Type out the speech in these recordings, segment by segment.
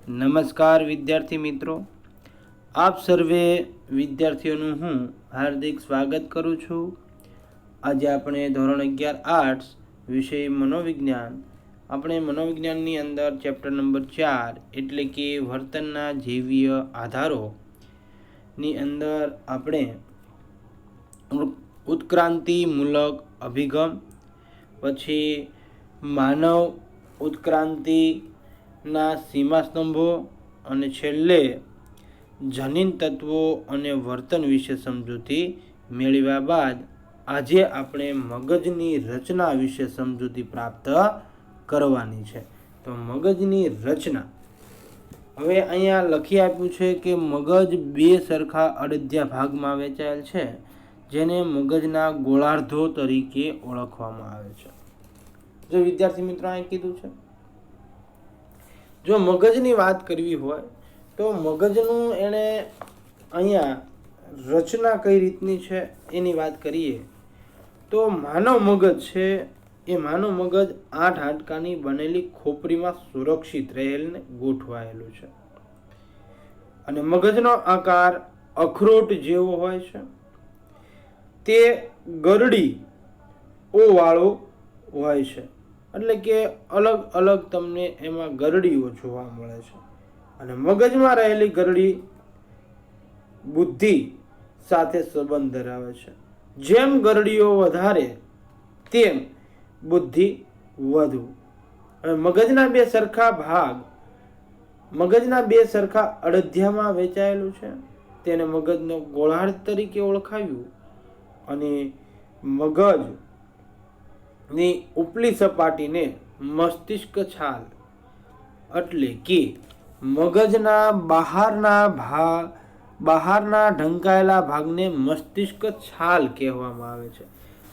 નમસ્કાર વિદ્યાર્થી મિત્રો, આપ સર્વે વિદ્યાર્થીઓનું હું હાર્દિક સ્વાગત કરું છું. આજે આપણે ધોરણ 11 આર્ટ્સ વિષય મનોવિજ્ઞાન, આપણે મનોવિજ્ઞાનની અંદર ચેપ્ટર નંબર 4 એટલે કે વર્તનના જૈવીય આધારોની અંદર આપણે ઉત્ક્રાંતિમૂલક અભિગમ, પછી માનવ ઉત્ક્રાંતિના સીમાસ્તંભો અને છેલ્લે જનીન તત્વો અને વર્તન વિશે સમજૂતી મેળવ્યા બાદ આજે આપણે મગજની રચના વિશે સમજૂતી પ્રાપ્ત કરવાની છે. તો મગજની રચના, હવે અહીંયા લખી આપ્યું છે કે મગજ બે સરખા અડધ્યા ભાગમાં વહેંચાયેલ છે, જેને મગજના ગોળાર્ધો તરીકે ઓળખવામાં આવે છે. જો વિદ્યાર્થી મિત્રો અહીં કીધું છે, જો મગજની વાત કરવી હોય તો મગજનું એને અહીંયા રચના કઈ રીતની છે એની વાત કરીએ તો માનવ મગજ છે એ માનવ મગજ 8 હાડકાની બનેલી ખોપરીમાં સુરક્ષિત રહેલને ગોઠવાયેલું છે અને મગજનો આકાર અખરોટ જેવો હોય છે. તે ગરડી વાળો હોય છે, એટલે કે અલગ અલગ તમને એમાં ગરડીઓ જોવા મળે છે અને મગજમાં રહેલી ગરડી બુદ્ધિ સાથે સંબંધ ધરાવે છે. જેમ ગરડીઓ વધારે તેમ બુદ્ધિ વધુ. હવે મગજના બે સરખા અડધ્યામાં વહેંચાયેલું છે, તેને મગજનો ગોળાર્ધ તરીકે ઓળખાવ્યું અને મગજની ઉપલી સપાટીને મસ્તિષ્ક છાલ એટલે કે મગજના બહારના ઢંકાયેલા ભાગને મસ્તિષ્ક છાલ કહેવામાં આવે છે.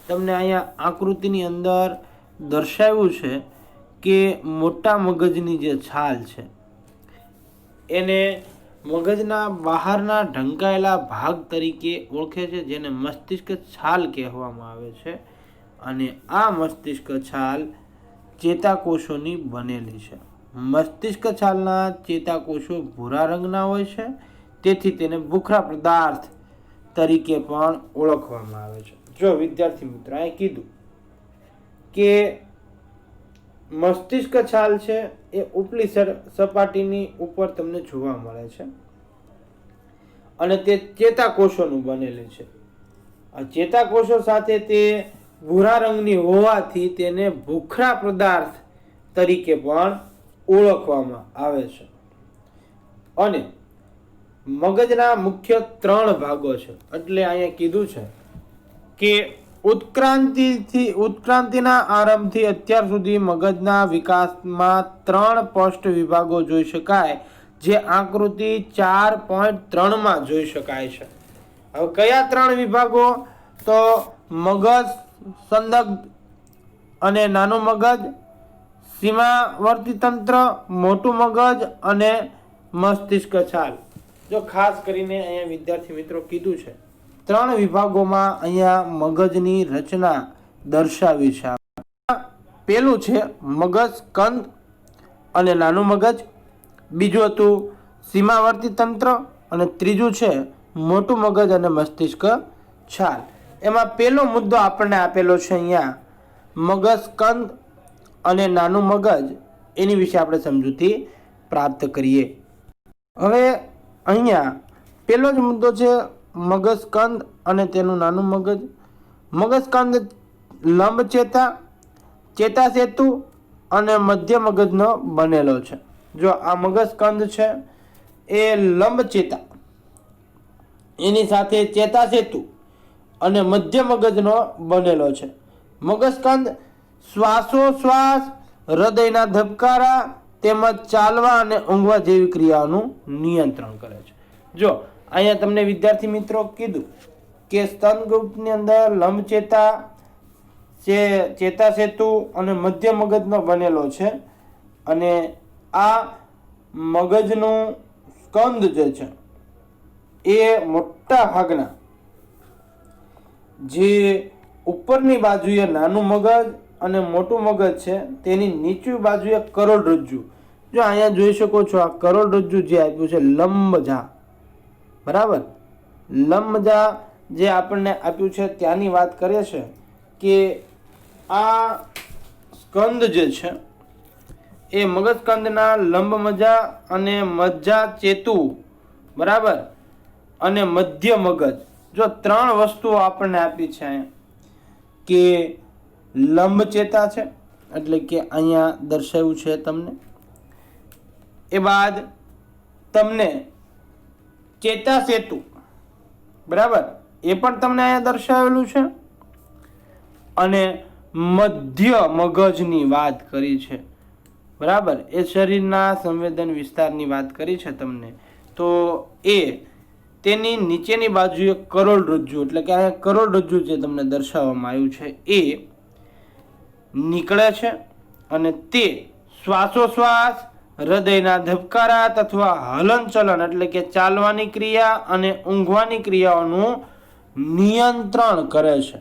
તમને અહીંયા આકૃતિની અંદર દર્શાવ્યું છે કે મોટા મગજની જે છાલ છે એને મગજના બહારના ઢંકાયેલા ભાગ તરીકે ઓળખે છે, જેને મસ્તિષ્ક છાલ કહેવામાં આવે છે અને આ મસ્તિષ્ક છાલ ચેતાકોષોની બનેલી છે. મસ્તિષ્ક છાલના ચેતાકોષો ભૂરા રંગના હોય છે, તેથી તેને ભૂખરા પદાર્થ તરીકે પણ ઓળખવામાં આવે છે. જો વિદ્યાર્થી મિત્રો એ કીધું કે મસ્તિષ્ક છાલ છે એ ઉપલી સપાટીની ઉપર તમને જોવા મળે છે અને તે ચેતાકોષોનું બનેલું છે. આ ચેતાકોષો સાથે તે ભૂરા રંગની હોવાથી તેને ભૂખરા પદાર્થ તરીકે પણ ઓળખવામાં આવે છે. અને મગજના મુખ્ય 3 ભાગો છે, એટલે અહીંયા કીધું છે કે ઉત્ક્રાંતિના આરંભથી અત્યાર સુધી મગજના વિકાસમાં 3 સ્પષ્ટ વિભાગો જોઈ શકાય, જે આકૃતિ 4.3 જોઈ શકાય છે. હવે કયા 3 વિભાગો? તો મગજ સંદગ્ધ અને નાનું મગજ, સીમાવર્તી તંત્ર, મોટું મગજ અને મસ્તિષ્ક છાલ. જો ખાસ કરીને અહીંયા વિદ્યાર્થી મિત્રો કીધું છે 3 વિભાગોમાં અહીંયા મગજની રચના દર્શાવી છે. પેલું છે મગજ સ્કંદ અને નાનું મગજ, બીજું હતું સીમાવર્તી તંત્ર અને ત્રીજું છે મોટું મગજ અને મસ્તિષ્ક છાલ. એમાં પહેલો મુદ્દો આપણને આપેલો છે અહીંયા મગજ સ્કંદ અને નાનું મગજ, એની વિશે આપણે સમજૂતી પ્રાપ્ત કરીએ. હવે અહીંયા પહેલો જ મુદ્દો છે મગજ સ્કંદ અને તેનું નાનું મગજ. મગજ સ્કંદ લંબ ચેતાસેતુ અને મધ્ય મગજનો બનેલો છે. જો આ મગજ સ્કંદ છે એ લંબ ચેતા, એની સાથે ચેતાસેતુ અને મધ્ય મગજનો બનેલો છે. મગજ સ્કંદ શ્વાસોશ્વાસ, હૃદયના ધબકારા તેમજ ચાલવા અને ઊંઘવા જેવી ક્રિયાઓનું નિયંત્રણ કરે છે. જો અહીંયા તમને વિદ્યાર્થી મિત્રો કીધું કે સ્તનગ્રુપની અંદર લંબચેતા, ચેતાસેતુ અને મધ્ય મગજનો બનેલો છે અને આ મગજનું સ્કંદ જે છે એ મોટા ભાગના જે ઉપરની બાજુએ નાનું મગજ અને મોટું મગજ છે તેની નીચી બાજુએ કરોડરજ્જુ જો અહીંયા જોઈ શકો છો, આ કરોડરજ્જુ જે આપ્યું છે લંબજા, બરાબર, લંબજા જે આપણને આપ્યું છે ત્યાંની વાત કરે છે કે આ સ્કંદ જે છે એ મગજસ્કંદના લંબમજા અને મજ્જા ચેતુ, બરાબર, અને મધ્ય મગજ, જો 3 વસ્તુઓ આપણને આપી છે અહીંયા કે લંબ ચેતા છે, એટલે કે અહીંયા દર્શાવ્યું છે તમને. એ બાદ તમને ચેતા સેતુ, બરાબર, એ પણ તમને અહીંયા દર્શાવેલું છે. અને મધ્ય મગજની વાત કરી છે, બરાબર, એ શરીરના સંવેદન વિસ્તારની વાત કરી છે તમને. તો એ તેની નીચેની બાજુએ કરોડરજ્જુ, એટલે કે અહીંયા કરોડરજ્જુ જે તમને દર્શાવવામાં આવ્યું છે એ નીકળે છે અને તે શ્વાસોશ્વાસ, હૃદયના ધબકારા અથવા હલનચલન એટલે કે ચાલવાની ક્રિયા અને ઊંઘવાની ક્રિયાઓનું નિયંત્રણ કરે છે.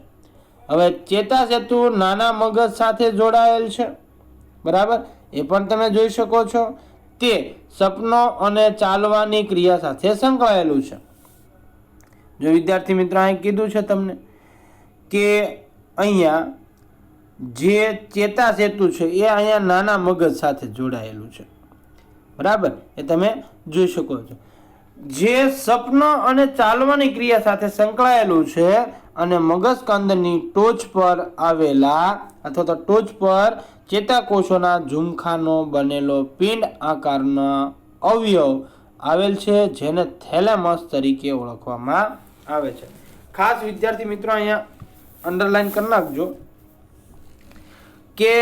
હવે ચેતાસેતુ નાના મગજ સાથે જોડાયેલ છે, બરાબર, એ પણ તમે જોઈ શકો છો. તે સપનો અને ચાલવાની ક્રિયા સાથે સંકળાયેલું છે. જો વિદ્યાર્થી મિત્રો અહીં કીધું છે તમને કે અહીંયા જે ચેતાસેતુ છે એ અહીંયા નાના મગજ સાથે જોડાયેલું છે, બરાબર, એ તમે જોઈ શકો છો. જે સપનો અને ચાલવાની ક્રિયા સાથે સંકળાયેલું છે અને મગજસ્કંદની ટોચ પર આવેલા અથવા તો ટોચ પર ચેતાકોષોના ઝુમખાનો બનેલો પિંડ આકારના અવયવ આવેલ છે, જેને થેલેમસ તરીકે ઓળખવામાં આવે છે. ખાસ વિદ્યાર્થી મિત્રો અહીંયા અંડરલાઈન કરી નાખજો કે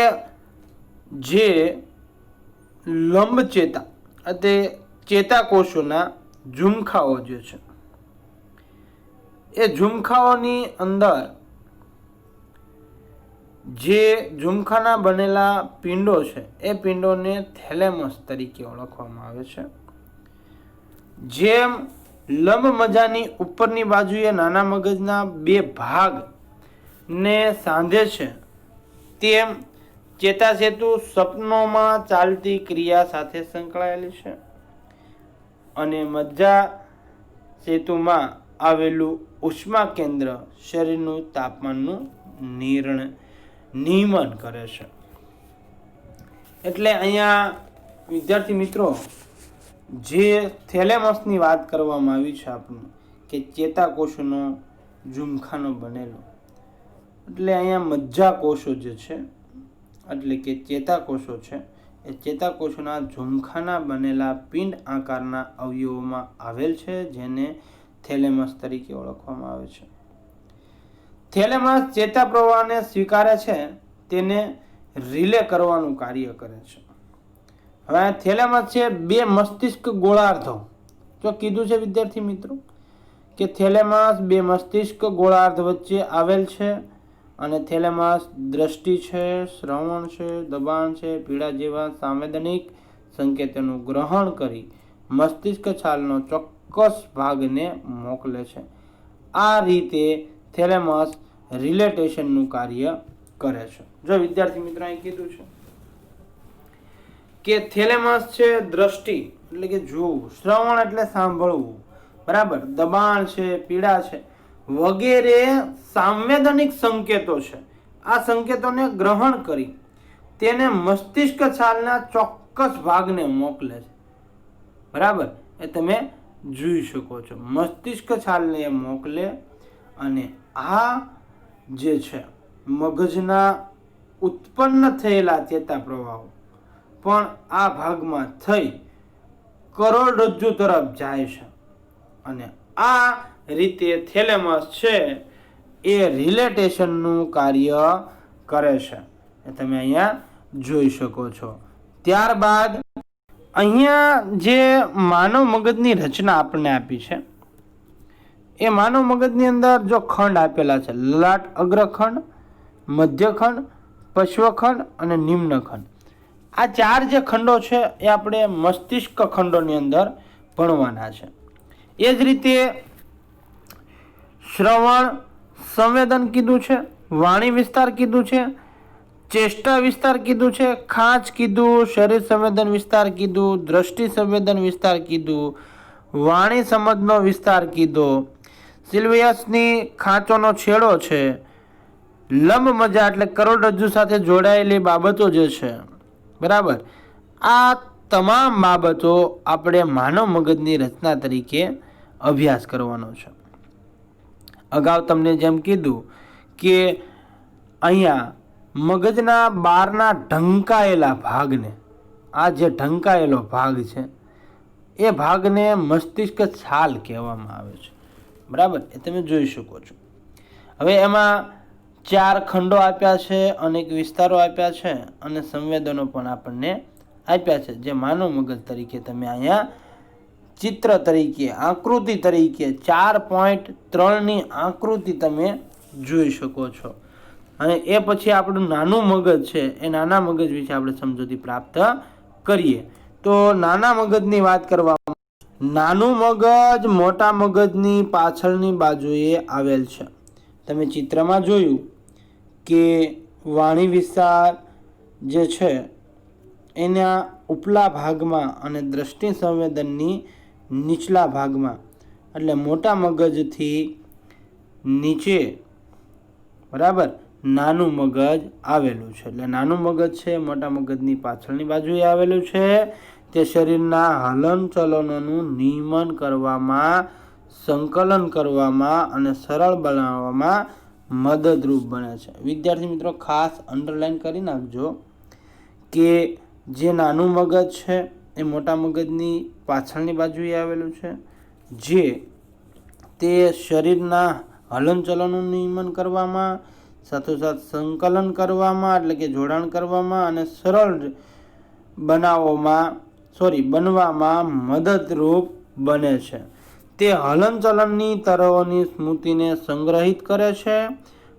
જે લંબચેતા એટલે ચેતાકોષોના ઝુમખાઓ જે છે એ ઝુમખાઓની અંદર જે ઝુમખાના બનેલા પિંડો છે એ પિંડોને થેલેમસ તરીકે ઓળખવામાં આવે છે. જેમ લંબમજાની ઉપરની બાજુએ નાના મગજના 2 ભાગ ને સાંધે છે, તેમ ચેતાસેતુ સપનોમાં ચાલતી ક્રિયા સાથે સંકળાયેલી છે અને મજ્જા સેતુમાં આવેલું ઉષ્મા કેન્દ્ર શરીરનું તાપમાનનું નિયમન કરે છે. એટલે અહીંયા વિદ્યાર્થી મિત્રો જે થેલેમસની વાત કરવામાં આવી છે આપણને કે ચેતાકોષનો ઝુમખાનો બનેલો, એટલે અહીંયા મજ્જા કોષો જે છે એટલે કે ચેતાકોષો છે એ ચેતાકોષોના ઝુમખાના બનેલા પિંડ આકારના અવયવોમાં આવેલ છે, જેને થેલેમસ તરીકે ઓળખવામાં આવે છે. થેલેમસ ચેતા પ્રવાહને સ્વીકારે છે, તેને રિલે કરવાનું કાર્ય કરે છે. હવે થેલેમસ છે 2 મસ્તિષ્ક ગોળાર્ધો, જો કીધું છે વિદ્યાર્થી મિત્રો કે થેલેમસ 2 મસ્તિષ્ક ગોળાર્ધ વચ્ચે આવેલ છે અને થેલેમસ દ્રષ્ટિ છે, શ્રવણ છે, દબાણ છે, પીડા જેવા સંવેદનિક સંકેતોનું ગ્રહણ કરી મસ્તિષ્ક છાલનો ચોક્કસ ભાગને મોકલે છે. આ રીતે થેલેમસ રિલેટેશનનું કાર્ય કરે છે. જો વિદ્યાર્થી મિત્રો અહીં કીધું છે કે થેલેમસ છે દ્રષ્ટિ એટલે કે જોવું, શ્રવણ એટલે સાંભળવું, બરાબર, દબાણ છે, પીડા છે વગેરે સંવેદનિક સંકેતો છે. આ સંકેતોને ગ્રહણ કરી તેને મસ્તિષ્ક છાલના ચોક્કસ ભાગને મોકલે છે, બરાબર, એ તમે જોઈ શકો છો. મસ્તિષ્ક છાલને મોકલે અને આ જે છે મગજના ઉત્પન્ન થયેલા ચેતા પ્રવાહો પણ આ ભાગમાં થઈ કરોડરજ્જુ તરફ જાય છે અને આ રીતે થેલેમસ છે એ રિલેટેશનનું કાર્ય કરે છે, એ તમે અહીંયા જોઈ શકો છો. ત્યારબાદ અહીંયા જે માનવ મગજની રચના આપણને આપી છે એ માનવ મગજની અંદર જો ખંડ આપેલા છે, લલાટ અગ્રખંડ, મધ્યખંડ, પશ્વખંડ અને નિમ્નખંડ. આ 4 જે ખંડો છે એ આપણે મસ્તિષ્ક ખંડોની અંદર ભણવાના છે. એ જ રીતે શ્રવણ સંવેદન કીધું છે, વાણી વિસ્તાર કીધું છે, ચેષ્ટા વિસ્તાર કીધું છે, ખાંચ કીધું, શરીર સંવેદન વિસ્તાર કીધું, દ્રષ્ટિ સંવેદન વિસ્તાર કીધું, વાણી સમજનો વિસ્તાર કીધો, સિલ્વિયસની ખાંચોનો છેડો છે, લંબ મજા એટલે કરોડરજ્જુ સાથે જોડાયેલી બાબતો જે છે, બરાબર, આ તમામ બાબતો આપણે માનવ મગજની રચના તરીકે અભ્યાસ કરવાનો છે. અગાઉ તમને જેમ કીધું કે અહીંયા મગજના બહારના ઢંકાયેલા ભાગને, આ જે ઢંકાયેલો ભાગ છે એ ભાગને મસ્તિષ્ક છાલ કહેવામાં આવે છે, બરાબર, એ તમે જોઈ શકો છો. હવે એમાં 4 ખંડો આપ્યા છે, અનેક વિસ્તારો આપ્યા છે અને સંવેદનો પણ આપણને આપ્યા છે, જે માનવ મગજ તરીકે તમે અહીંયા ચિત્ર તરીકે, આકૃતિ તરીકે 4.3ની આકૃતિ તમે જોઈ શકો છો. અને એ પછી આપણું નાનું મગજ છે, એ નાના મગજ વિશે આપણે સમજૂતી પ્રાપ્ત કરીએ. તો નાના મગજની વાત કરવામાં, નાનું મગજ મોટા મગજની પાછળની બાજુએ આવેલ છે. તમે ચિત્રમાં જોયું કે વાણી વિસ્તાર જે છે એના ઉપલા ભાગમાં અને દ્રષ્ટિ સંવેદનની નીચલા ભાગમાં, એટલે મોટા મગજથી નીચે, બરાબર, નાનું મગજ આવેલું છે. એટલે નાનું મગજ છે મોટા મગજની પાછળની બાજુએ આવેલું છે. તે શરીરના હલનચલનોનું નિયમન કરવામાં, સંકલન કરવામાં અને સરળ બનાવવામાં મદદરૂપ બને છે. વિદ્યાર્થી મિત્રો ખાસ અંડરલાઈન કરી નાખજો કે જે નાનું મગજ છે એ મોટા મગજની પાછળની બાજુએ આવેલું છે, જે તે શરીરના હલનચલનનું નિયમન કરવામાં, સાથોસાથ સંકલન કરવામાં એટલે કે જોડાણ કરવામાં અને સરળ બનવામાં મદદરૂપ બને છે. તે હલનચલનની તરહોની સ્મૃતિને સંગ્રહિત કરે છે.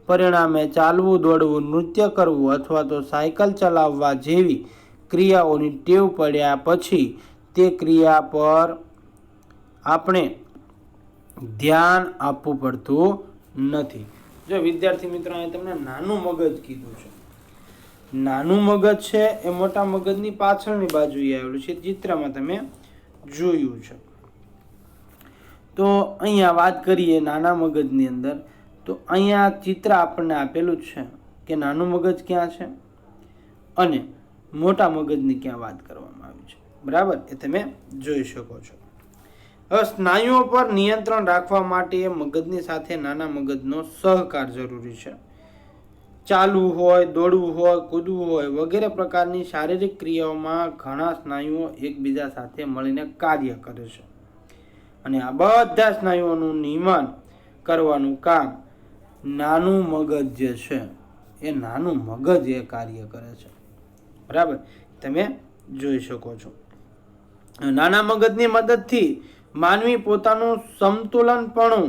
પરિણામે ચાલવું, દોડવું, નૃત્ય કરવું અથવા તો સાયકલ ચલાવવા જેવી ક્રિયાઓની ટેવ પડ્યા પછી તે ક્રિયા પર આપણે ધ્યાન આપવું પડતું નથી. જો વિદ્યાર્થી મિત્રો અહીં તમને નાનું મગજ કીધું છે, નાનું મગજ છે એ મોટા મગજની પાછળની બાજુએ આવેલું છે, ચિત્રમાં તમે જોયું છે. તો અહીંયા વાત કરીએ નાના મગજની અંદર, તો અહીંયા ચિત્ર આપણને આપેલું જ છે કે નાનું મગજ ક્યાં છે અને મોટા મગજની ક્યાં વાત કરવામાં આવી છે, બરાબર, એ તમે જોઈ શકો છો. હવે સ્નાયુઓ પર નિયંત્રણ રાખવા માટે મગજની સાથે નાના મગજનો સહકાર જરૂરી છે. ચાલવું હોય, દોડવું હોય, કૂદવું હોય વગેરે પ્રકારની શારીરિક ક્રિયાઓમાં ઘણા સ્નાયુઓ એકબીજા સાથે મળીને કાર્ય કરે છે અને આ બધા સ્નાયુઓનું નિયમન કરવાનું કામ નાનું મગજ જે છે એ નાનું મગજ એ કાર્ય કરે છે, બરાબર, તમે જોઈ શકો છો. નાના મગજની મદદથી માનવી પોતાનું સંતુલનપણું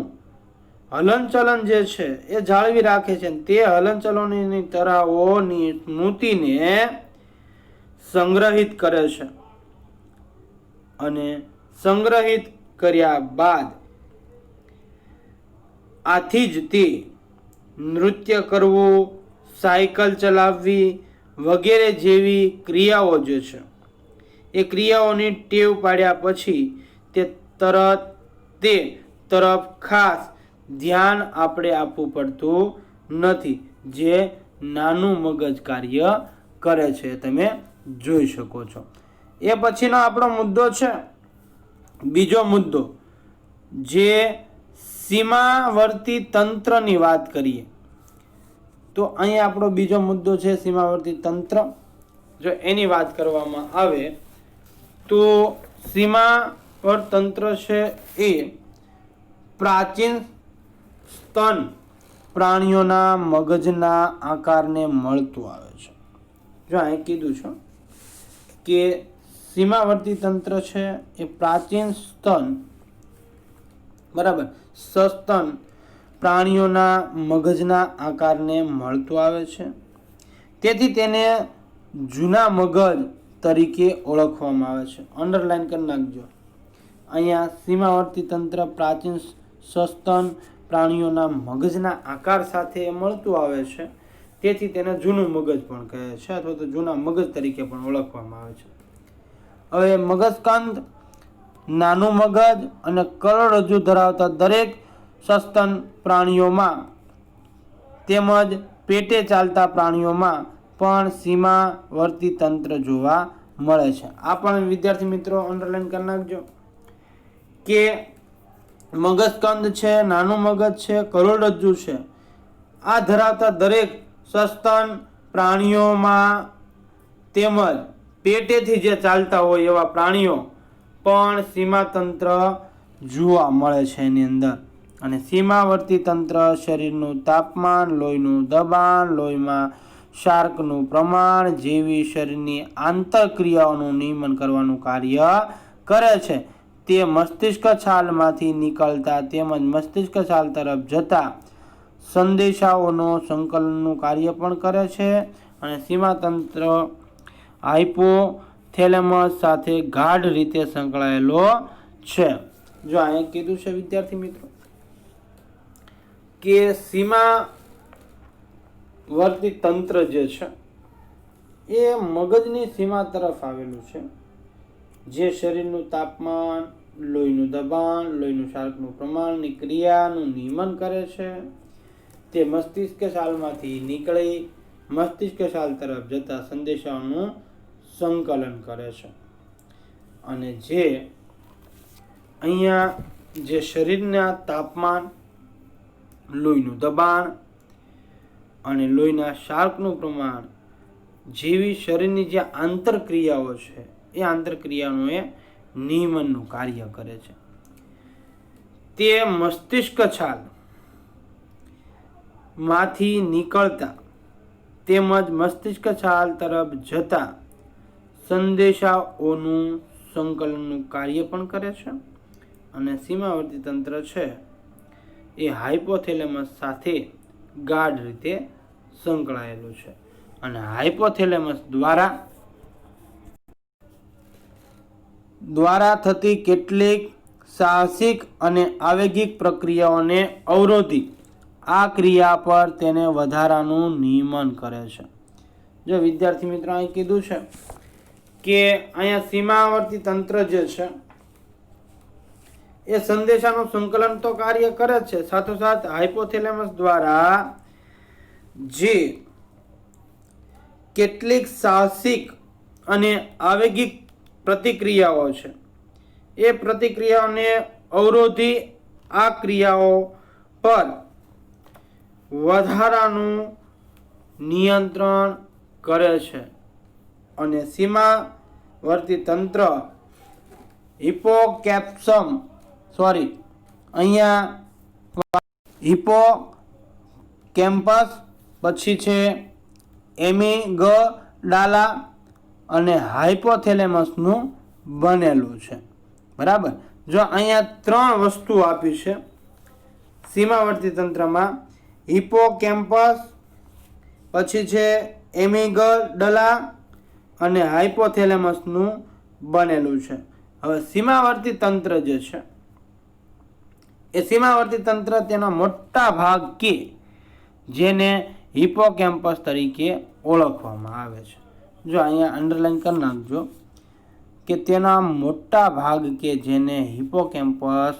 હલનચલન જે છે એ જાળવી રાખે છે. તે હલનચલનની તરહોની સ્મૃતિને સંગ્રહિત કરે છે અને સંગ્રહિત કર્યા બાદ આથી જ તે નૃત્ય કરવું, સાયકલ ચલાવવી વગેરે જેવી ક્રિયાઓ જે છે એ ક્રિયાઓની ટેવ પાડ્યા પછી તે તરફ ખાસ ધ્યાન આપણે આપવું પડતું નથી, જે નાનું મગજ કાર્ય કરે છે, તમે જોઈ શકો છો. એ પછીનો આપણો મુદ્દો છે બીજો મુદ્દો, જે સીમાવર્તી તંત્રની વાત કરીએ તો અહીંયા આપણો બીજો મુદ્દો છે સીમાવર્તી તંત્ર. જો એની વાત કરવામાં આવે તો સીમાવર્ત તંત્ર છે એ પ્રાચીન સ્તન પ્રાણીઓના મગજના આકારને મળતું આવે છે. જો અહીં કીધું છે કે સીમાવર્તી તંત્ર છે એ પ્રાચીન સ્તન, બરાબર, સસ્તન પ્રાણીઓના મગજના આકારને મળતું આવે છે. તેથી તેને જૂના મગજ તરીકે ઓળખવામાં આવે છે. અંડરલાઈન કરી નાખજો. અહીંયા સીમાવર્તી તંત્ર પ્રાચીન સસ્તન પ્રાણીઓના મગજના આકાર સાથે મળતું આવે છે, તેથી તેને જૂનું મગજ પણ કહે છે અથવા તો જૂના મગજ તરીકે પણ ઓળખવામાં આવે છે. હવે મગજકંદ, નાનું મગજ અને કરોડરજ્જુ ધરાવતા દરેક સસ્તન પ્રાણીઓમાં તેમજ પેટે ચાલતા પ્રાણીઓમાં પણ સીમાવર્તી તંત્ર જોવા મળે છે. આ પણ વિદ્યાર્થી મિત્રો અંડરલાઈન કરી નાખજો કે મગજકંદ છે, નાનું મગજ છે, કરોડરજ્જુ છે, આ ધરાવતા દરેક સસ્તન પ્રાણીઓમાં તેમજ પેટેથી જે ચાલતા હોય એવા પ્રાણીઓ પણ સીમાતંત્ર જોવા મળે છે એની અંદર. અને સીમાવર્તી તંત્ર શરીરનું તાપમાન, લોહીનું દબાણ, લોહીમાં શાર્કનું પ્રમાણ જેવી શરીરની આંતરક્રિયાઓનું નિયમન કરવાનું કાર્ય કરે છે. તે મસ્તિષ્ક છાલમાંથી નીકળતા તેમજ મસ્તિષ્ક છાલ તરફ જતા સંદેશાઓનો સંકલનનું કાર્ય પણ કરે છે. અને સીમાતંત્ર હાઇપોથેલેમસ સાથે ગાઢ રીતે સંકળાયેલો છે. જો અહીંયા કીધું છે વિદ્યાર્થી મિત્રો કે સીમાવર્તી તંત્ર જે છે એ મગજની સીમા તરફ આવેલું છે, જે શરીરનું તાપમાન, લોહીનું દબાણ, લોહીનું શાર્કનું પ્રમાણની ક્રિયાનું નિયમન કરે છે. તે મસ્તિષ્ક શાલમાંથી નીકળી મસ્તિષ્ક શાલ તરફ જતા સંદેશાઓનું સંકલન કરે છે. અને જે અહીંયા જે શરીરના તાપમાન, લોહીનું દબાણ અને લોહીના શાર્કનું પ્રમાણ જેવી શરીરની જે આંતરક્રિયાઓ છે એ આંતરક્રિયાનું એ નિયમનનું કાર્ય કરે છે. તે મસ્તિષ્ક છાલ માંથી નીકળતા તેમજ મસ્તિષ્ક છાલ તરફ જતા સંદેશાઓનું સંકલનનું કાર્ય પણ કરે છે. અને સીમાવર્તી તંત્ર છે એ હાઇપોથેલેમસ સાથે ગાઢ રીતે સંકળાયેલું છે. અને હાઇપોથેલેમસ દ્વારા થતી કેટલીક સાહસિક અને આવેગિક પ્રક્રિયાઓને અવરોધી આ ક્રિયા પર તેને વધારાનું નિયમન કરે છે. જો વિદ્યાર્થી મિત્રો અહીં કીધું છે કે અહીંયા સીમાવર્તી તંત્ર જે છે એ સંદેશાનું સંકલન તો કાર્ય કરે છે, સાથોસાથ હાઇપોથેલેમસ દ્વારા જે કેટલીક સાહસિક અને આવેગિક પ્રતિક્રિયાઓ છે એ પ્રતિક્રિયાઓને અવરોધી આ ક્રિયાઓ પર વધારાનું નિયંત્રણ કરે છે. અને સીમાવર્તી તંત્ર હિપોકેમ્પસ, પછી છે એમિગડાલા અને હાઇપોથેલેમસનું બનેલું છે. બરાબર. જો અહીંયા ત્રણ વસ્તુ આપી છે સીમાવર્તી તંત્રમાં, હિપોકેમ્પસ, પછી છે એમિગડાલા અને હાઇપોથેલેમસનું બનેલું છે. હવે સીમાવર્તી તંત્ર જે છે એ સીમાવર્તી તંત્ર તેના મોટા ભાગ કે જેને હિપોકેમ્પસ તરીકે ઓળખવામાં આવે છે. જો અહીંયા અંડરલાઈન કરી નાખજો કે તેના મોટા ભાગ કે જેને હિપોકેમ્પસ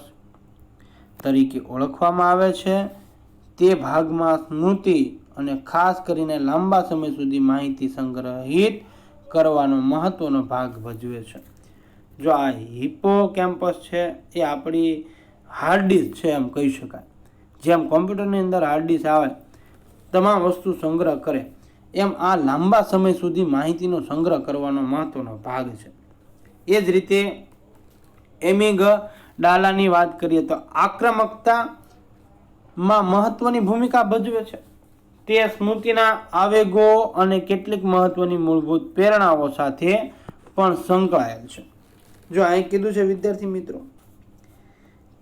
તરીકે ઓળખવામાં આવે છે તે ભાગમાં સ્મૃતિ અને ખાસ કરીને લાંબા સમય સુધી માહિતી સંગ્રહિત કરવાનો મહત્વનો ભાગ ભજવે છે. જો આ હિપોકેમ્પસ છે એ આપણી હાર્ડ ડિસ્ક છે એમ કહી શકાય. જેમ કોમ્પ્યુટરની અંદર હાર્ડ ડિસ્ક આવે તમામ વસ્તુ સંગ્રહ કરે એમ આ લાંબા સમય સુધી માહિતીનો સંગ્રહ કરવાનો મહત્વનો ભાગ છે. એ જ રીતે એમિગડાલાની વાત કરીએ તો આક્રમકતામાં મહત્વની ભૂમિકા ભજવે છે. તે સ્મૃતિના આવેગો અને કેટલીક મહત્વની મૂળભૂત પ્રેરણાઓ સાથે પણ સંકળાયેલ છે. જો અહીં કીધું છે વિદ્યાર્થી મિત્રો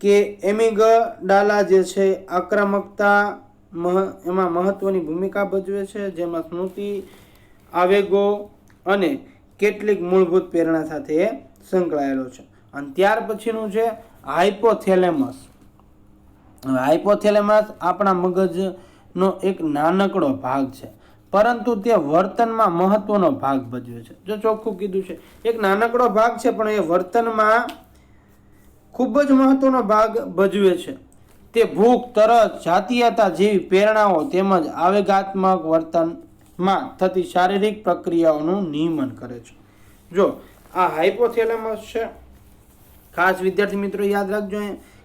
કે એમિગડાલા જે છે આક્રમકતા એમાં મહત્વની ભૂમિકા ભજવે છે, જેમાં સ્મૃતિ, આવેગો અને કેટલીક મૂળભૂત પ્રેરણા સાથે સંકળાયેલો છે. અને ત્યાર પછીનું છે હાઇપોથેલેમસ. હાઇપોથેલેમસ આપણા મગજનો એક નાનકડો ભાગ છે. પરંતુ તે વર્તનમાં મહત્વનો ભાગ ભજવે છે. જો ચોખ્ખું કીધું છે, એક નાનકડો ભાગ છે પણ એ વર્તનમાં ખૂબ જ મહત્વનો ભાગ ભજવે છે. તે ભૂખ, તરસ, જાતીયતા જેવી પ્રેરણાઓ તેમજ આવેગાત્મક વર્તનમાં થતી શારીરિક પ્રક્રિયાઓનું નિયમન કરે છે. જો આ હાઇપોથેલેમસ છે, ખાસ વિદ્યાર્થી મિત્રો યાદ રાખજો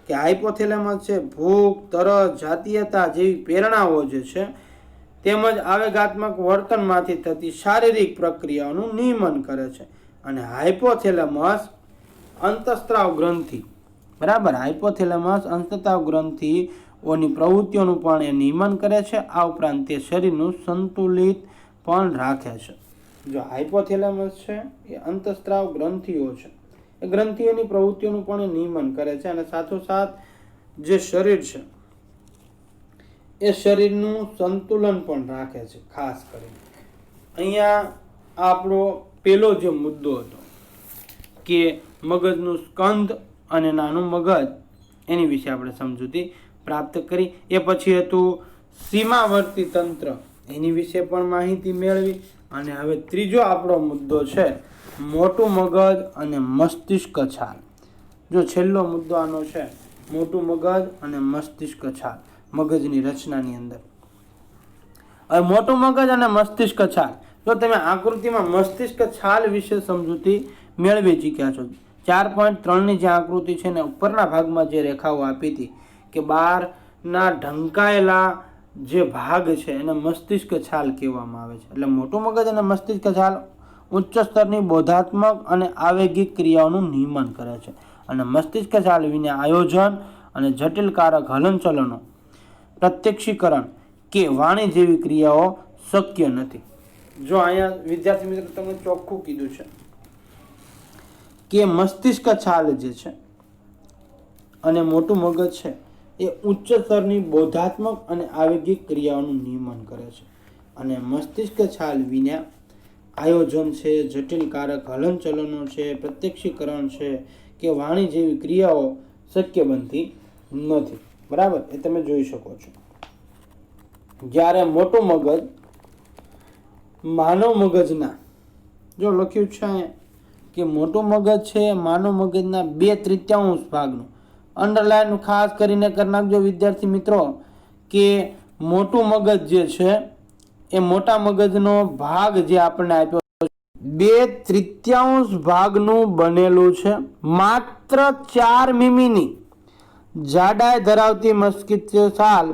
કે હાઇપોથેલેમસ છે ભૂખ, તરસ, જાતીયતા જેવી પ્રેરણાઓ જે છે તેમજ આવેગાત્મક વર્તનમાંથી થતી શારીરિક પ્રક્રિયાઓનું નિયમન કરે છે. અને હાઇપોથેલેમસ અંતઃસ્ત્રાવ ગ્રંથિ, બરાબર, હાઇપોથેલેમસ અંતઃસ્ત્રાવ ગ્રંથિઓની પ્રવૃત્તિઓનું પણ એ નિયમન કરે છે. આ ઉપરાંત તે શરીરનું સંતુલિત પણ રાખે છે. જો હાઇપોથેલેમસ છે એ અંતઃસ્ત્રાવ ગ્રંથિઓ છે, એ ગ્રંથિઓની પ્રવૃત્તિઓનું પણ એ નિયમન કરે છે અને સાથોસાથ જે શરીર છે એ શરીરનું સંતુલન પણ રાખે છે. ખાસ કરીને અહીંયા આપણો પેલો જે મુદ્દો હતો કે મગજનું સ્કંદ અને નાનું મગજ, એની વિશે આપણે સમજૂતી પ્રાપ્ત કરી. એ પછી હતું સીમાવર્તી તંત્ર, એની વિશે પણ માહિતી મેળવી. અને હવે ત્રીજો આપણો મુદ્દો છે મોટું મગજ અને મસ્તિષ્ક છાલ. જો છેલ્લો મુદ્દો આનો છે મોટું મગજ અને મસ્તિષ્ક છાલ મગજની રચનાની અંદર. હવે મોટું મગજ અને મસ્તિષ્ક છાલ, જો તમે આકૃતિમાં મસ્તિષ્ક છાલ વિશે સમજૂતી મેળવી ચૂક્યા છો. 4.3ની જે આકૃતિ છે ને ઉપરના ભાગમાં જે રેખાઓ આપી હતી કે બહારના ઢંકાયેલા જે ભાગ છે એને મસ્તિષ્ક છાલ કહેવામાં આવે છે. એટલે મોટું મગજ અને મસ્તિષ્ક છાલ ઉચ્ચ સ્તરની બોધાત્મક અને આવેગિક ક્રિયાઓનું નિયમન કરે છે. અને મસ્તિષ્ક છાલ વિના આયોજન અને જટિલ કારક હલનચલનો, પ્રત્યક્ષીકરણ કે વાણી જેવી ક્રિયાઓ શક્ય નથી. જો અહીંયા વિદ્યાર્થી મિત્રો તમને ચોખ્ખું કીધું છે કે મસ્તિષ્ક છાલ જે છે અને મોટું મગજ છે એ ઉચ્ચ સ્તરની બોધાત્મક અને આવેગિક ક્રિયાઓનું નિયમન કરે છે. અને મસ્તિષ્ક છાલ વિના આયોજન છે, જટિલ કારક હલનચલનો છે, પ્રત્યક્ષીકરણ છે કે વાણી જેવી ક્રિયાઓ શક્ય બનતી નથી. બરાબર, એ તમે જોઈ શકો છો. જ્યારે મોટું મગજ માનવ મગજના, જો લખ્યું છે અહીંયા કે મોટું મગજ છે માનવ મગજના 2/3 ભાગનું, અંડરલાઈન ખાસ કરીને કરી નાખજો વિદ્યાર્થી મિત્રો કે મોટું મગજ જે છે એ મોટા મગજનો ભાગ જે આપણને આપ્યો 2/3 ભાગનું બનેલું છે. માત્ર 4 મીમીની જાડાઈ ધરાવતી મસ્તિષ્ક છાલ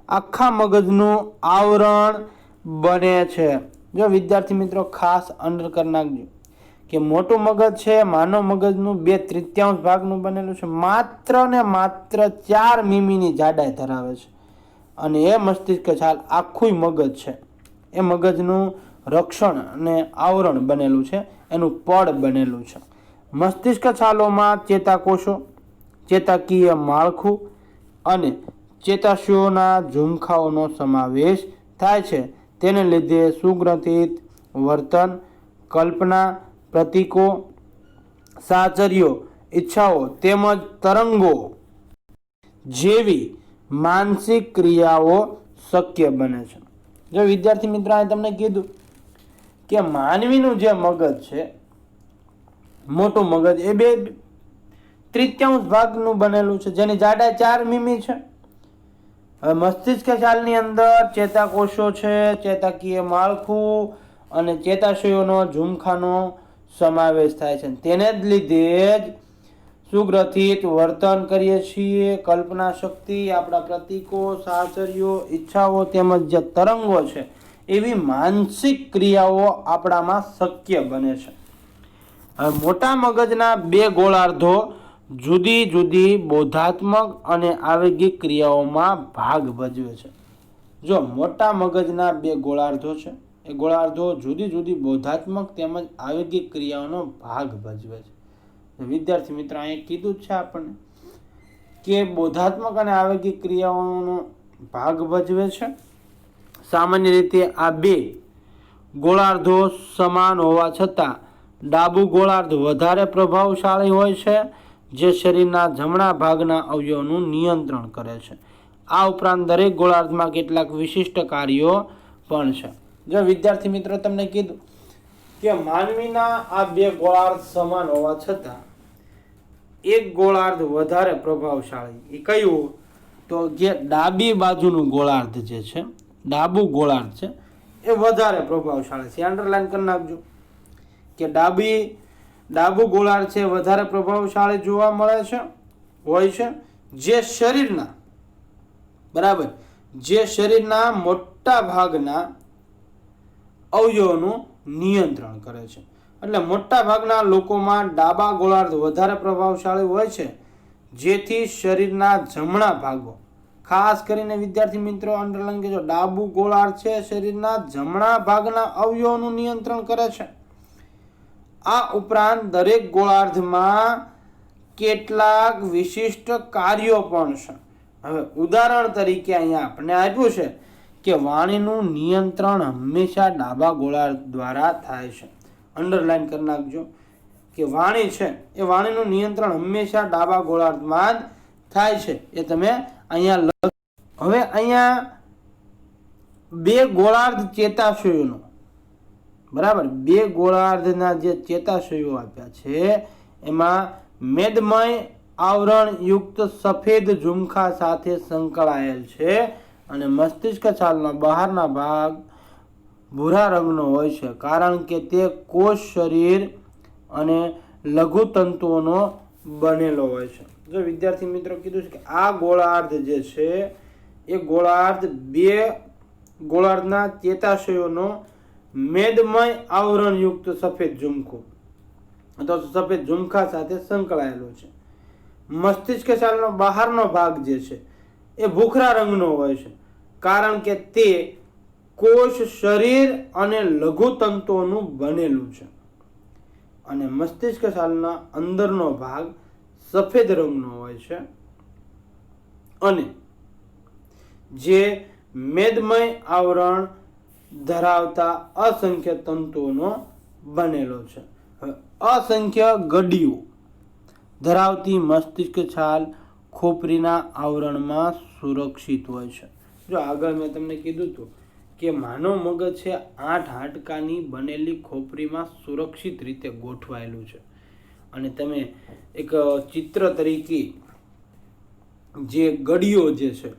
આખા મગજનું આવરણ બને છે. જો વિદ્યાર્થી મિત્રો ખાસ અંડર કરી નાખજો કે મોટું મગજ છે માનવ મગજનું 2/3 ભાગનું બનેલું છે, માત્ર ને માત્ર 4 મીમીની જાડાઈ ધરાવે છે. અને એ મસ્તિષ્ક છાલ આખું મગજ છે એ મગજનું રક્ષણ અને આવરણ બનેલું છે, એનું પડ બનેલું છે. મસ્તિષ્ક છાલોમાં ચેતાકોષો, ચેતાકીય માળખું અને ચેતાશયોના ઝુમખાઓનો સમાવેશ થાય છે. તેને લીધે સુગ્રથિત વર્તન, કલ્પના, પ્રતીકો, સાહચર્યો, ઈચ્છાઓ તેમજ તરંગો જેવી માનસિક ક્રિયાઓ શક્ય બને છે. જો વિદ્યાર્થી મિત્રો તમને કીધું કે માનવીનું જે મગજ છે મોટું મગજ એ 2/3 ભાગનું બનેલું છે, જેની જાડાઈ 4 મીમી છે. હવે મસ્તિષ્ક છાલની અંદર ચેતાકોષો છે, ચેતાકીય માળખું અને ચેતાશયોનો ઝુમખાનો સમાવેશ થાય છે. તેને જ લીધે જ સુગ્રથિત વર્તન કરીએ છીએ, કલ્પના શક્તિ, આપણા પ્રતીકો, સાહચર્યો, ઈચ્છાઓ તેમજ જે તરંગો છે એવી માનસિક ક્રિયાઓ આપણામાં શક્ય બને છે. હવે મોટા મગજના 2 ગોળાર્ધો જુદી જુદી બોધાત્મક અને આવેગિક ક્રિયાઓમાં ભાગ ભજવે છે. જો મોટા મગજના 2 ગોળાર્ધો છે, એ ગોળાર્ધો જુદી જુદી બોધાત્મક તેમજ આવેગિક ક્રિયાઓનો ભાગ ભજવે છે. વિદ્યાર્થી મિત્રો અહીંયા કીધું જ છે આપણને કે બોધાત્મક અને આવેગિક ક્રિયાઓનો ભાગ ભજવે છે. સામાન્ય રીતે આ 2 ગોળાર્ધો સમાન હોવા છતાં ડાબું ગોળાર્ધ વધારે પ્રભાવશાળી હોય છે, જે શરીરના જમણા ભાગના અવયવોનું નિયંત્રણ કરે છે. આ ઉપરાંત દરેક ગોળાર્ધમાં કેટલાક વિશિષ્ટ કાર્યો પણ છે. જો વિદ્યાર્થી મિત્રો તમને કીધું કે માનવીના આ બે ગોળાર્ધ સમાન હોવા છતાં એક ગોળાર્ધ વધારે પ્રભાવશાળી, એ કયું? તો જે ડાબી બાજુનું ગોળાર્ધ જે છે, ડાબુ ગોળાર્ધ છે, એ વધારે પ્રભાવશાળી છે. અંડરલાઈન કરી નાખજો કે ડાબુ ગોળાર્ધ છે વધારે પ્રભાવશાળી જોવા મળે છે, હોય છે, જે શરીરના, બરાબર, જે શરીરના મોટા ભાગના અવયવોનું નિયંત્રણ કરે છે. એટલે મોટા ભાગના લોકોમાં ડાબા ગોળાર્ધ વધારે પ્રભાવશાળી હોય છે, જેથી શરીરના જમણા ભાગો, ખાસ કરીને વિદ્યાર્થી મિત્રો અંડરલાઈન કરજો, ડાબુ ગોળાર્ધ છે શરીરના જમણા ભાગના અવયવોનું નિયંત્રણ કરે છે. આ ઉપરાંત દરેક ગોળાર્ધમાં કેટલાક વિશિષ્ટ કાર્યો પણ છે. હવે ઉદાહરણ તરીકે અહીંયા આપણે આપ્યું છે કે વાણીનું નિયંત્રણ હંમેશા ડાબા ગોળાર્ધ દ્વારા થાય છે. અંડરલાઈન કરી નાખજો કે વાણી છે એ વાણીનું નિયંત્રણ હંમેશા ડાબા ગોળાર્ધમાં જ થાય છે. એ તમે અહીંયા હવે અહીંયા બે ગોળાર્ધ ચેતાશયોનો, બરાબર, બે ગોળાર્ધના જે ચેતાશયો આપ્યા છે એમાં મેદમય આવરણ યુક્ત સફેદ ઝુમખા સાથે સંકળાયેલ છે અને મસ્તિષ્ક છાલનો બહારના ભાગ ભૂરા રંગનો હોય છે, કારણ કે તે કોષ, શરીર અને લઘુતંતુઓનો બનેલો હોય છે. જો વિદ્યાર્થી મિત્રો કીધું છે કે આ ગોળાર્ધ જે છે એ ગોળાર્ધ બે ગોળાર્ધના ચેતાશયોનો મેદમય આવરણ યુક્ત સફેદ ઝુમખું અથવા સફેદ ઝુમખા સાથે સંકળાયેલો છે. મસ્તિષ્ક છાલનો બહારનો ભાગ જે છે એ ભૂખરા રંગનો હોય છે, કારણ કે તે કોષ, શરીર અને લઘુતંતુઓનું બનેલું છે. અને મસ્તિષ્ક છાલના અંદરનો ભાગ સફેદ રંગનો હોય છે અને જે મેદમય આવરણ ધરાવતા અસંખ્ય તંતુઓનો બનેલો છે. અસંખ્ય ગડીઓ ધરાવતી મસ્તિષ્ક છાલ ખોપરીના આવરણમાં સુરક્ષિત હોય છે. જો આગળ મેં તમને કીધું હતું કે માનવ મગજ છે 8 હાડકાની બનેલી ખોપરીમાં સુરક્ષિત રીતે ગોઠવાયેલું છે. અને તમે એક ચિત્ર તરીકે જે ગડીઓ જે છે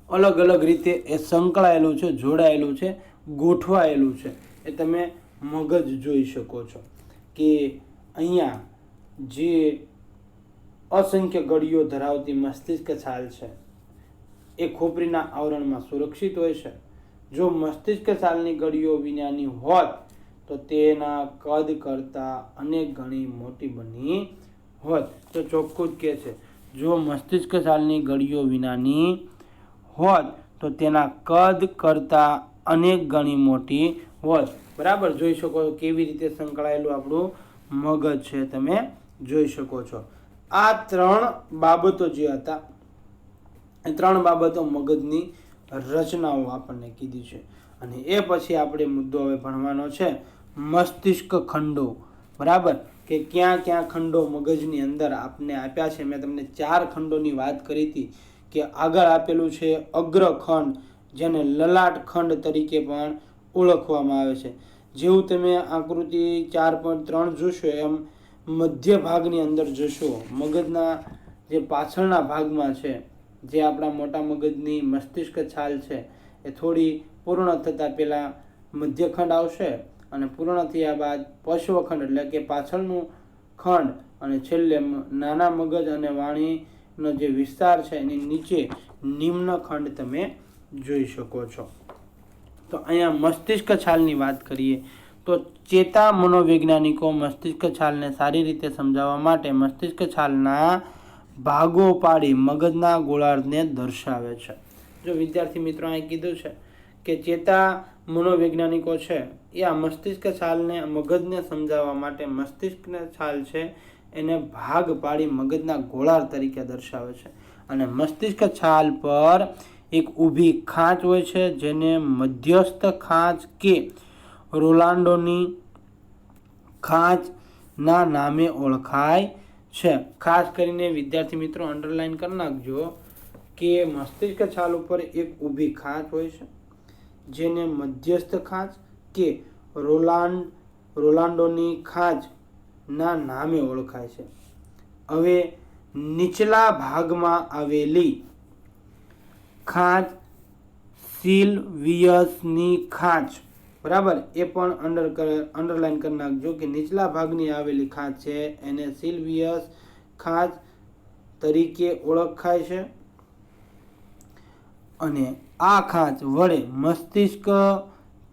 અલગ અલગ રીતે એ સંકળાયેલું છે, જોડાયેલું છે, ગોઠવાયેલું છે, એ તમે મગજ જોઈ શકો છો કે અહીંયા જે અસંખ્ય ગડીઓ ધરાવતી મસ્તિષ્ક છાલ છે એ ખોપરીના આવરણમાં સુરક્ષિત હોય છે. જો મસ્તિષ્ક છાલની ગડીઓ વિનાની હોત તો તેના કદ કરતાં અનેક ગણી મોટી બની હોત. તો ચોખ્ખું જ કહે છે, જો મસ્તિષ્ક છાલની ગડીઓ વિનાની હોત તો તેના કદ કરતાં અનેક ગણી મોટી હોત. બરાબર, જોઈ શકો છો કેવી રીતે સંકળાયેલું આપણું મગજ છે, તમે જોઈ શકો છો. આ 3 બાબતો જે હતા એ 3 બાબતો મગજની રચનાઓ આપણને કીધી છે. અને એ પછી આપણે મુદ્દો હવે ભણવાનો છે મસ્તિષ્ક ખંડો. બરાબર, કે ક્યાં ક્યાં ખંડો મગજની અંદર આપને આપ્યા છે. મેં તમને 4 ખંડોની વાત કરી હતી કે આગળ આપેલું છે અગ્રખંડ, જેને લલાટ ખંડ તરીકે પણ ઓળખવામાં આવે છે. જેવું તમે આકૃતિ 4.3 જોશો એમ મધ્ય ભાગની અંદર જશો, મગજના જે પાછળના ભાગમાં છે, જે આપણા મોટા મગજની મસ્તિષ્ક છાલ છે એ થોડી પૂર્ણ થતાં પહેલાં મધ્યખંડ આવશે અને પૂર્ણ થયા બાદ પશ્વખંડ એટલે કે પાછળનું ખંડ અને છેલ્લે નાના મગજ અને વાણીનો જે વિસ્તાર છે એની નીચે નિમ્ન ખંડ તમે જોઈ શકો છો. તો અહીંયા મસ્તિષ્ક છાલની વાત કરીએ તો ચેતા મનોવૈજ્ઞાનિકો મસ્તિષ્ક છાલને સારી રીતે સમજાવવા માટે મસ્તિષ્ક છાલના ભાગો પાડી મગજના ગોળાર્ધને દર્શાવે છે. જો વિદ્યાર્થી મિત્રો અહીં કીધું છે કે ચેતા મનોવૈજ્ઞાનિકો છે એ આ મસ્તિષ્ક છાલને મગજને સમજાવવા માટે મસ્તિષ્ક છાલ છે એને ભાગ પાડી મગજના ગોળાર્ધ તરીકે દર્શાવે છે. અને મસ્તિષ્ક છાલ પર એક ઊભી ખાંચ હોય છે જેને મધ્યસ્થ ખાંચ કે રોલાન્ડોની ખાંચના નામે ઓળખાય છે. ખાસ કરીને વિદ્યાર્થી મિત્રો અંડરલાઈન કરી નાખજો કે મસ્તિષ્ક છાલ ઉપર એક ઊભી ખાંચ હોય છે જેને મધ્યસ્થ ખાંચ કે રોલાન્ડોની ખાંચના નામે ઓળખાય છે. હવે નીચલા ભાગમાં આવેલી ખાંચ સિલ્વિયસની ખાંચ, બરાબર, એ પણ અંડરલાઈન કરી નાખજો કે નીચલા ભાગની આવેલી ખાંચ છે એને સિલ્વિયસ ખાંચ તરીકે ઓળખાય છે. અને આ ખાંચ વડે મસ્તિષ્ક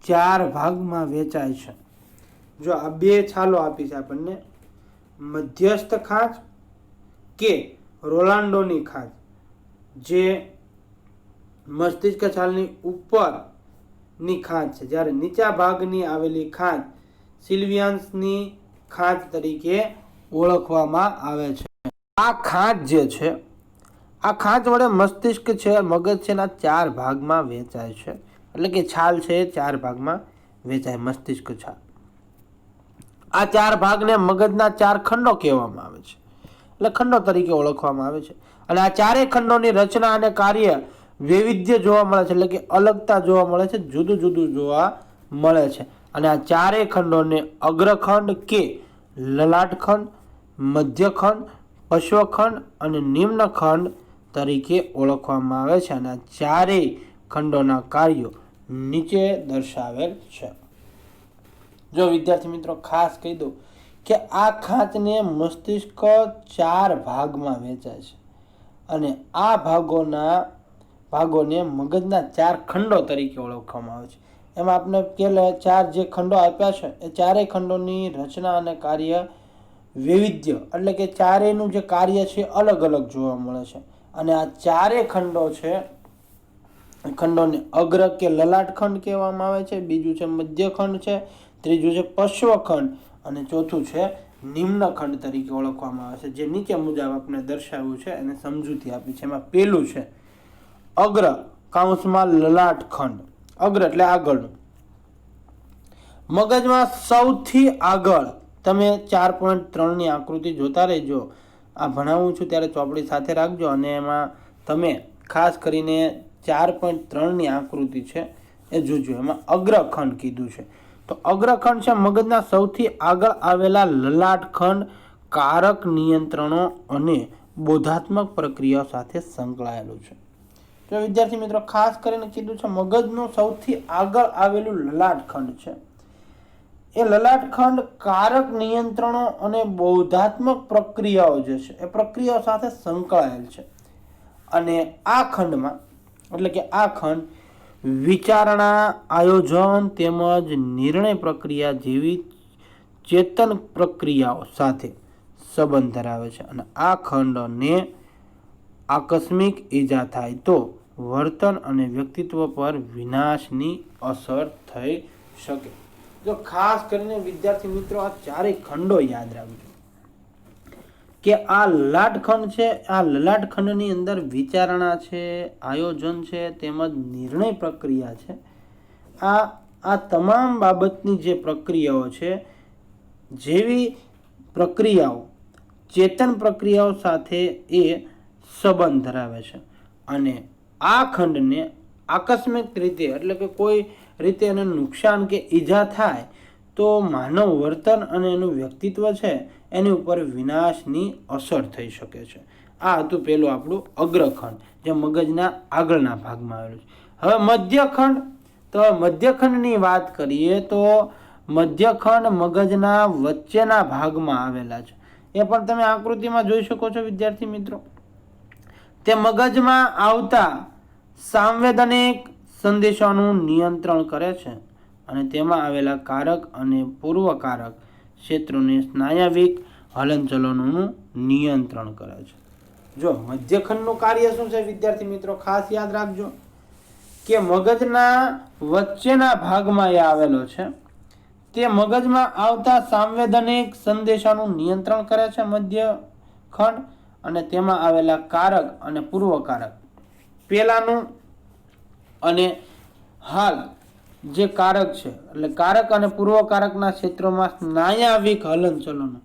4 ભાગમાં વહેંચાય છે. જો આ 2 છાલો આપી છે આપણને, મધ્યસ્થ ખાંચ કે રોલાન્ડોની ખાંચ, જે મસ્તિષ્ક છાલની ઉપરની ખાંચ છે, જ્યારે નીચા ભાગની આવેલી ખાંચ સિલ્વિયસની ખાંચ તરીકે ઓળખવામાં આવે છે. આ ખાંચ જે છે, આ ખાંચ વડે મસ્તિષ્ક છે, મગજ છે, ના 4 ભાગમાં વહેંચાય છે. એટલે કે છાલ છે 4 ભાગમાં વહેંચાય, મસ્તિષ્ક છાલ. આ 4 ભાગને મગજના 4 ખંડો કહેવામાં આવે છે, એટલે ખંડો તરીકે ઓળખવામાં આવે છે. અને આ 4 ખંડોની રચના અને કાર્ય વૈવિધ્ય જોવા મળે છે, એટલે કે અલગતા જોવા મળે છે, જુદું જુદું જોવા મળે છે. અને આ 4 ખંડોને અગ્રખંડ કે લલાટખંડ, મધ્યખંડ, પશ્વખંડ અને નિમ્નખંડ તરીકે ઓળખવામાં આવે છે. અને આ 4 ખંડોના કાર્યો નીચે દર્શાવેલ છે. જો વિદ્યાર્થી મિત્રો ખાસ કહી દઉં કે આ ખાંચને મસ્તિષ્ક 4 ભાગમાં વહેંચાય છે અને આ ભાગોને મગજના 4 ખંડો તરીકે ઓળખવામાં આવે છે. એમાં આપણે પેલા 4 જે ખંડો આપ્યા છે એ 4 ખંડોની રચના અને કાર્ય વૈવિધ્ય, એટલે કે 4નું જે કાર્ય છે અલગ અલગ જોવા મળે છે. અને આ 4 ખંડો છે, ખંડોને અગ્ર કે લલાટખંડ કહેવામાં આવે છે, બીજું છે મધ્યખંડ છે, ત્રીજું છે પશ્વખંડ અને ચોથું છે નિમ્નખંડ તરીકે ઓળખવામાં આવે છે. જે નીચે મુજબ આપણે દર્શાવ્યું છે અને સમજૂતી આપી છે. એમાં પેલું છે અગ્ર કૌંસમાં લલાટખંડ. અગ્ર એટલે આગળનું. મગજમાં સૌથી આગળ, તમે 4.3ની આકૃતિ જોતા રહેજો. આ ભણાવું છું ત્યારે ચોપડી સાથે રાખજો અને એમાં તમે ખાસ કરીને 4.3ની આકૃતિ છે એ જોજો. એમાં અગ્રખંડ કીધું છે. તો અગ્રખંડ છે મગજના સૌથી આગળ આવેલા લલાટખંડ કારક નિયંત્રણો અને બોધાત્મક પ્રક્રિયાઓ સાથે સંકળાયેલું છે. તો વિદ્યાર્થી મિત્રો ખાસ કરીને કીધું છે મગજનું સૌથી આગળ આવેલું લલાટખંડ છે. એ લલાટખંડ કારક નિયંત્રણો અને બોધાત્મક પ્રક્રિયાઓ જે છે એ પ્રક્રિયાઓ સાથે સંકળાયેલ છે. અને આ ખંડમાં, એટલે કે આ ખંડ વિચારણા, આયોજન તેમજ નિર્ણય પ્રક્રિયા જેવી ચેતન પ્રક્રિયાઓ સાથે સંબંધ ધરાવે છે. અને આ ખંડને આકસ્મિક ઈજા થાય તો વર્તન અને વ્યક્તિત્વ પર વિનાશની અસર થઈ શકે. જો ખાસ કરીને વિદ્યાર્થી મિત્રો આ 4 ખંડો યાદ રાખજો કે આ લલાટખંડ છે, આ લલાટખંડની અંદર વિચારણા છે, આયોજન છે તેમજ નિર્ણય પ્રક્રિયા છે. આ તમામ બાબતની જે પ્રક્રિયાઓ છે, જેવી પ્રક્રિયાઓ ચેતન પ્રક્રિયાઓ સાથે એ સંબંધ ધરાવે છે. અને આ ખંડને આકસ્મિક રીતે, એટલે કે કોઈ રીતે એને નુકસાન કે ઈજા થાય તો માનવ વર્તન અને એનું વ્યક્તિત્વ છે એની ઉપર વિનાશની અસર થઈ શકે છે. આ હતું પેલું આપણું અગ્રખંડ, જે મગજના આગળના ભાગમાં આવેલું છે. હવે મધ્યખંડ. તો મધ્યખંડની વાત કરીએ તો મધ્યખંડ મગજના વચ્ચેના ભાગમાં આવેલા છે. એ પણ તમે આકૃતિમાં જોઈ શકો છો વિદ્યાર્થી મિત્રો. તે મગજમાં આવતા સાંવેદનિક સંદેશાનું નિયંત્રણ કરે છે અને તેમાં આવેલા કારક અને પૂર્વકારક ક્ષેત્રોને સ્નાયવિક હલનચલનોનું નિયંત્રણ કરે છે. જો મધ્યખંડનું કાર્ય શું છે વિદ્યાર્થી મિત્રો ખાસ યાદ રાખજો કે મગજના વચ્ચેના ભાગમાં એ આવેલો છે. તે મગજમાં આવતા સાંવેદનિક સંદેશાનું નિયંત્રણ કરે છે મધ્યખંડ, અને તેમાં આવેલા કારક અને પૂર્વકારક, પેલાનું અને હાલ જે કારક છે, એટલે કારક અને પૂર્વકારકના ક્ષેત્રોમાં સ્નાયવિક હલનચલનો,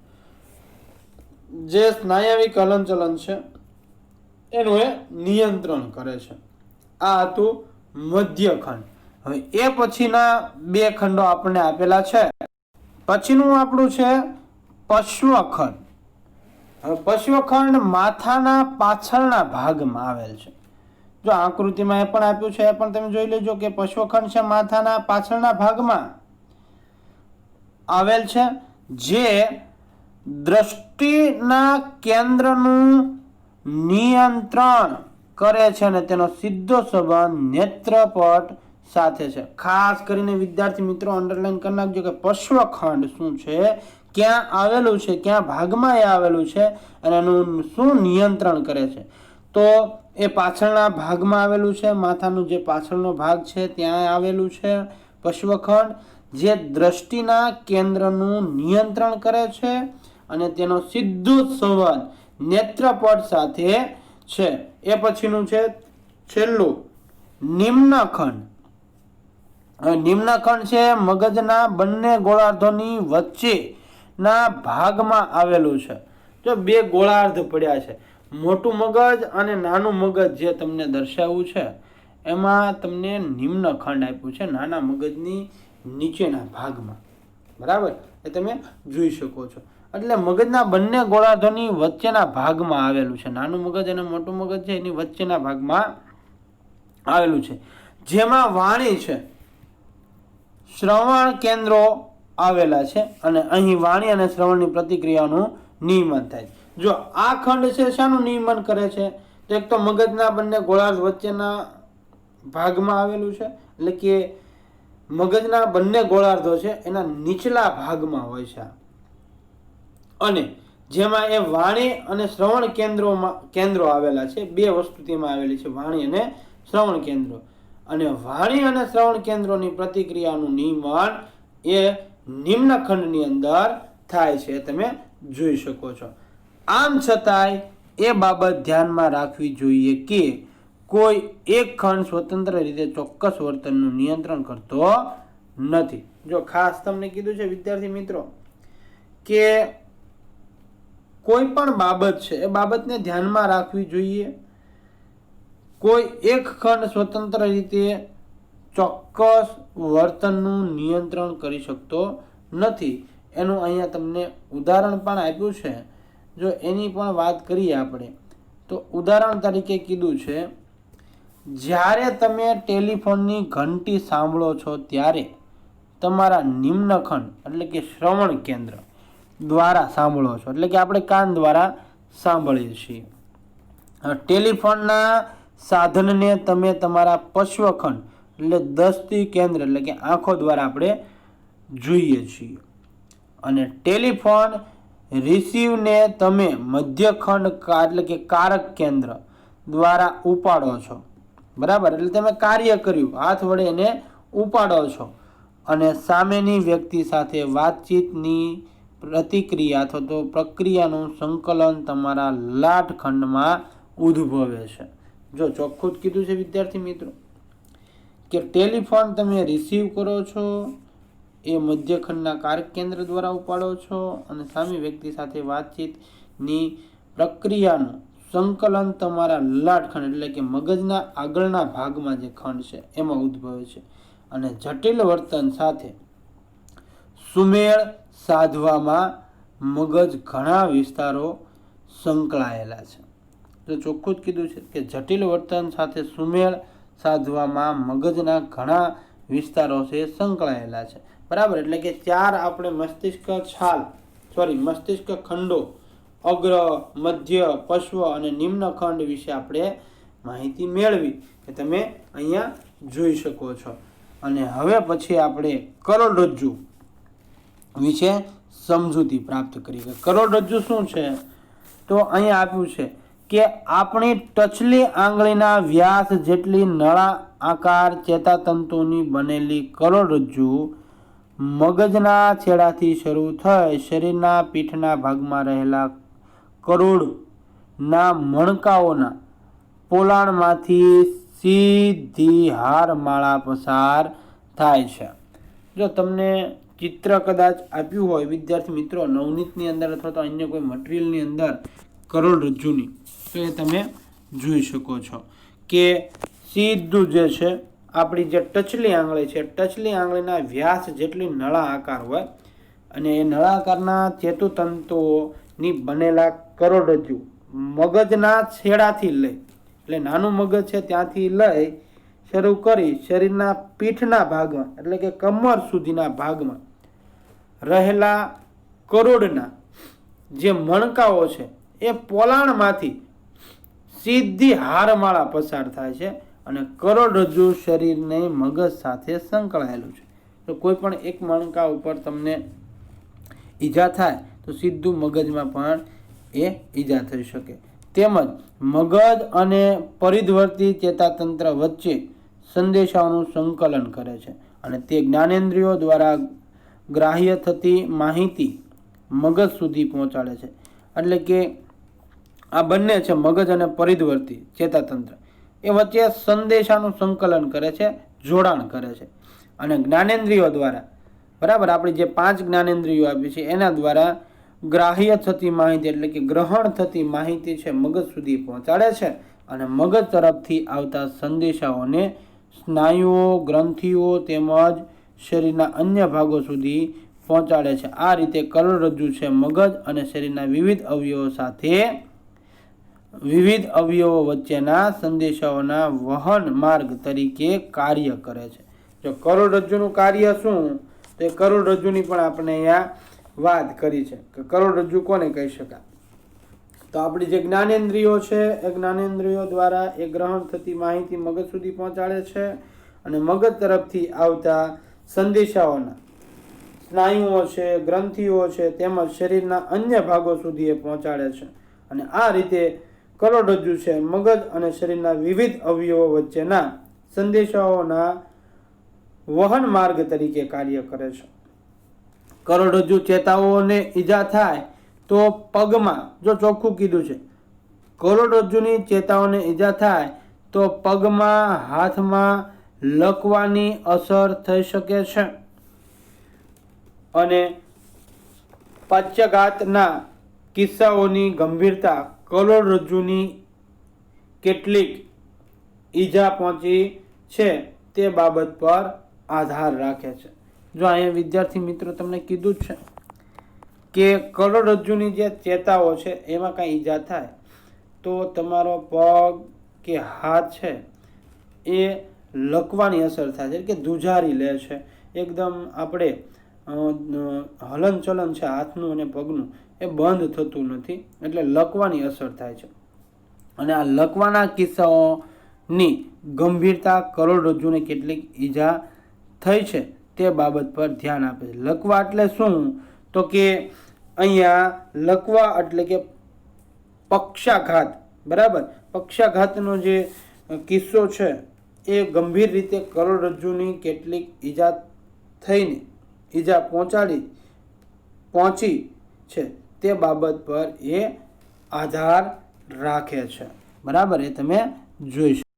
જે સ્નાયવિક હલનચલન છે એનું એ નિયંત્રણ કરે છે. આ હતું મધ્યખંડ. હવે એ પછીના બે ખંડો આપણને આપેલા છે. પછીનું આપણું છે પશ્વખંડ. હવે પશ્વખંડ માથાના પાછળના ભાગમાં આવેલ છે. જો આકૃતિમાં એ પણ આપ્યું છે, એ પણ તમે જોઈ લેજો કે પશ્વખંડ છે માથાના પાછળના ભાગમાં આવેલ છે, જે દ્રષ્ટિના કેન્દ્રનું નિયંત્રણ કરે છે અને તેનો સીધો સંબંધ નેત્રપટ સાથે છે. ખાસ કરીને વિદ્યાર્થી મિત્રો અંડરલાઈન કરી નાખજો કે પશ્વખંડ શું છે, ક્યાં આવેલું છે, ક્યાં ભાગમાં એ આવેલું છે અને એનું શું નિયંત્રણ કરે છે. તો એ પાછળના ભાગમાં આવેલું છે. માથાનું જે પાછળનો ભાગ છે ત્યાં આવેલું છે પશ્વખંડ, જે દ્રષ્ટિના કેન્દ્રનું નિયંત્રણ કરે છે અને તેનો સીધો સંબંધ નેત્રપટ સાથે છે. એ પછીનું છે છેલ્લું નિમ્નખંડ. નિમ્નખંડ છે મગજના બંને ગોળાર્ધોની વચ્ચેના ભાગમાં આવેલું છે. જો બે ગોળાર્ધ પડ્યા છે, મોટું મગજ અને નાનું મગજ જે તમને દર્શાવ્યું છે, એમાં તમને નિમ્નખંડ આપ્યું છે નાના મગજની નીચેના ભાગમાં. બરાબર, એ તમે જોઈ શકો છો. એટલે મગજના બંને ગોળાર્ધોની વચ્ચેના ભાગમાં આવેલું છે. નાનું મગજ અને મોટું મગજ છે એની વચ્ચેના ભાગમાં આવેલું છે. જેમાં વાણી છે, શ્રવણ કેન્દ્રો આવેલા છે અને અહીં વાણી અને શ્રવણની પ્રતિક્રિયાનું નિયમન થાય. જો આ ખંડ છે શાનું નિયમન કરે છે, તો એક તો મગજના બંને ગોળાર્ધ વચ્ચેના ભાગમાં આવેલું છે, એટલે કે મગજના બંને ગોળાર્ધો છે એના નીચલા ભાગમાં હોય છે. અને જેમાં એ વાણી અને શ્રવણ કેન્દ્રો આવેલા છે. બે વસ્તુ તેમાં આવેલી છે, વાણી અને શ્રવણ કેન્દ્રો. અને વાણી અને શ્રવણ કેન્દ્રોની પ્રતિક્રિયાનું નિયમન એ નિમ્નખંડની અંદર થાય છે, તમે જોઈ શકો છો. આમ છતાંય એ બાબત ધ્યાનમાં રાખવી જોઈએ કે કોઈ એક ખંડ સ્વતંત્ર રીતે ચોક્કસ વર્તનનું નિયંત્રણ કરતો નથી. જો ખાસ તમને કીધું છે વિદ્યાર્થી મિત્રો કે કોઈ પણ બાબત છે એ બાબતને ધ્યાનમાં રાખવી જોઈએ. કોઈ એક ખંડ સ્વતંત્ર રીતે ચોક્કસ વર્તનનું નિયંત્રણ કરી શકતો નથી. એનું અહીંયા તમને ઉદાહરણ પણ આપ્યું છે. જો એની પણ વાત કરીએ આપણે તો ઉદાહરણ તરીકે કીધું છે, જ્યારે તમે ટેલિફોનની ઘંટી સાંભળો છો ત્યારે તમારા નિમ્નખંડ એટલે કે શ્રવણ કેન્દ્ર દ્વારા સાંભળો છો, એટલે કે આપણે કાન દ્વારા સાંભળીએ છીએ. ટેલિફોનના સાધનને તમે તમારા પશ્વખંડ એટલે દૃષ્ટિ કેન્દ્ર એટલે કે આંખો દ્વારા આપણે જોઈએ છીએ. અને ટેલિફોન રિસીવને તમે મધ્યખંડ એટલે કે કારક કેન્દ્ર દ્વારા ઉપાડો છો. બરાબર, એટલે તમે કાર્ય કર્યું, હાથ વડે એને ઉપાડો છો અને સામેની વ્યક્તિ સાથે વાતચીતની પ્રતિક્રિયા અથવા તો પ્રક્રિયાનું સંકલન તમારા લાટખંડમાં ઉદ્ભવે છે. જો ચોખ્ખું જ કીધું છે વિદ્યાર્થી મિત્રો કે ટેલિફોન તમે રિસીવ કરો છો, એ મધ્યખંડના કારક કેન્દ્ર દ્વારા ઉપાડો છો અને સામે વ્યક્તિ સાથે વાતચીતની પ્રક્રિયાનું સંકલન તમારા લાટખંડ એટલે કે મગજના આગળના ભાગમાં જે ખંડ છે એમાં ઉદ્ભવે છે. અને જટિલ વર્તન સાથે સુમેળ સાધવામાં મગજ ઘણા વિસ્તારો સંકળાયેલા છે. તો ચોખ્ખું જ કીધું છે કે જટિલ વર્તન સાથે સુમેળ સાધવામાં મગજના ઘણા વિસ્તારો છે સંકળાયેલા છે. બરાબર, એટલે કે ચાર આપણે મસ્તિષ્ક ખંડો અગ્ર, મધ્ય, પશ્વ અને નિમ્ન ખંડ વિશે આપણે માહિતી મેળવી કે તમે અહીંયા જોઈ શકો છો. અને હવે પછી આપણે કરોડરજ્જુ વિશે સમજૂતી પ્રાપ્ત કરી. કરોડરજ્જુ શું છે, તો અહીંયા આપ્યું છે કે આપણી ટચલી આંગળીના વ્યાસ જેટલી નળા આકાર ચેતાતંતુની બનેલી કરોડરજ્જુ મગજના છેડાથી શરૂ થઈ શરીરના પીઠના ભાગમાં રહેલા કરોડના મણકાઓના પોલાણમાંથી સીધી હારમાળા પસાર થાય છે. જો તમને ચિત્ર કદાચ આપ્યું હોય વિદ્યાર્થી મિત્રો નવનીતની અંદર અથવા તો અન્ય કોઈ મટીરિયલની અંદર કરોડરજ્જુની, તો એ તમે જોઈ શકો છો કે સીધું જે છે આપણી જે ટચલી આંગળી છે, ટચલી આંગળીના વ્યાસ જેટલી નળા આકાર હોય અને એ નળાકારના ચેતુતંતુઓની બનેલા કરોડરજ્જુ મગજના છેડાથી લઈ, એટલે નાનું મગજ છે ત્યાંથી લઈ શરૂ કરી શરીરના પીઠના ભાગમાં એટલે કે કમર સુધીના ભાગમાં રહેલા કરોડના જે મણકાઓ છે એ પોલાણમાંથી સીધી હારમાળા પસાર થાય છે અને કરોડરજ્જુ શરીરને મગજ સાથે સંકળાયેલું છે. તો કોઈ પણ એક મણકા ઉપર તમને ઈજા થાય તો સીધું મગજમાં પણ એ ઈજા થઈ શકે. તેમજ મગજ અને પરિધ્વર્તી ચેતાતંત્ર વચ્ચે સંદેશાઓનું સંકલન કરે છે અને તે જ્ઞાનેન્દ્રિયો દ્વારા ગ્રાહ્ય થતી માહિતી મગજ સુધી પહોંચાડે છે. એટલે કે આ બંને છે મગજ અને પરિધ્વર્તી ચેતાતંત્ર, એ વચ્ચે સંદેશાનું સંકલન કરે છે, જોડાણ કરે છે અને જ્ઞાનેન્દ્રિયો દ્વારા, બરાબર, આપણી જે 5 જ્ઞાનેન્દ્રિયો આપી છે એના દ્વારા ગ્રાહ્ય થતી માહિતી એટલે કે ગ્રહણ થતી માહિતી છે મગજ સુધી પહોંચાડે છે અને મગજ તરફથી આવતા સંદેશાઓને સ્નાયુઓ, ગ્રંથિઓ તેમજ શરીરના અન્ય ભાગો સુધી પહોંચાડે છે. આ રીતે કરોડરજ્જુ છે મગજ અને શરીરના વિવિધ અવયવો વચ્ચેના સંદેશાઓના વહન માર્ગ તરીકે કાર્ય કરે છે. જો કરોડરજ્જુનું કાર્ય શું, તો એ કરોડરજ્જુની પણ આપણે અહીંયા વાત કરી છે કે કરોડરજ્જુ કોને કહી શકાય. તો આપણી જે જ્ઞાનેન્દ્રિયો છે એ જ્ઞાનેન્દ્રિયો દ્વારા એ ગ્રહણ થતી માહિતી મગજ સુધી પહોંચાડે છે અને મગજ તરફથી આવતા સંદેશાઓના સ્નાયુઓ છે, ગ્રંથિઓ છે તેમજ શરીરના અન્ય ભાગો સુધી એ પહોંચાડે છે અને આ રીતે કરોડરજ્જુ છે મગજ અને શરીરના વિવિધ અવયવો વચ્ચેના સંદેશાઓના વહન માર્ગ તરીકે કાર્ય કરે છે. કરોડરજ્જુ ચેતાઓને ઈજા થાય તો પગમાં, જો ચોખ્ખું કીધું છે, કરોડરજ્જુની ચેતાઓને ઈજા થાય તો પગમાં, હાથમાં લકવાની અસર થઈ શકે છે અને પક્ષાઘાતના કિસ્સાઓની ગંભીરતા કરોડરજ્જુની કેટલીક ઈજા પહોંચી છે તે બાબત પર આધાર રાખે છે. જો અહીંયા વિદ્યાર્થી મિત્રો તમને કીધું જ છે કે કરોડરજ્જુની જે ચેતાઓ છે એમાં કાંઈ ઈજા થાય તો તમારો પગ કે હાથ છે એ લકવાની અસર થાય છે કે ધ્રુજારી લે છે, એકદમ આપણે હલનચલન છે હાથનું અને પગનું એ બંધ થતું નથી, એટલે લકવાની અસર થાય છે અને આ લકવાના કિસ્સાઓની ગંભીરતા કરોડરજ્જુને કેટલીક ઈજા થઈ છે તે બાબત પર ધ્યાન આપે છે. લકવા એટલે શું, તો કે અહીંયા લકવા એટલે કે પક્ષાઘાત, બરાબર, પક્ષાઘાતનો જે કિસ્સો છે એ ગંભીર રીતે કરોડરજ્જુની કેટલીક ઈજા થઈને ઈજા પહોંચી છે તે બાબત પર એ આધાર રાખે છે. બરાબર, એ તમે જોઈ શકો.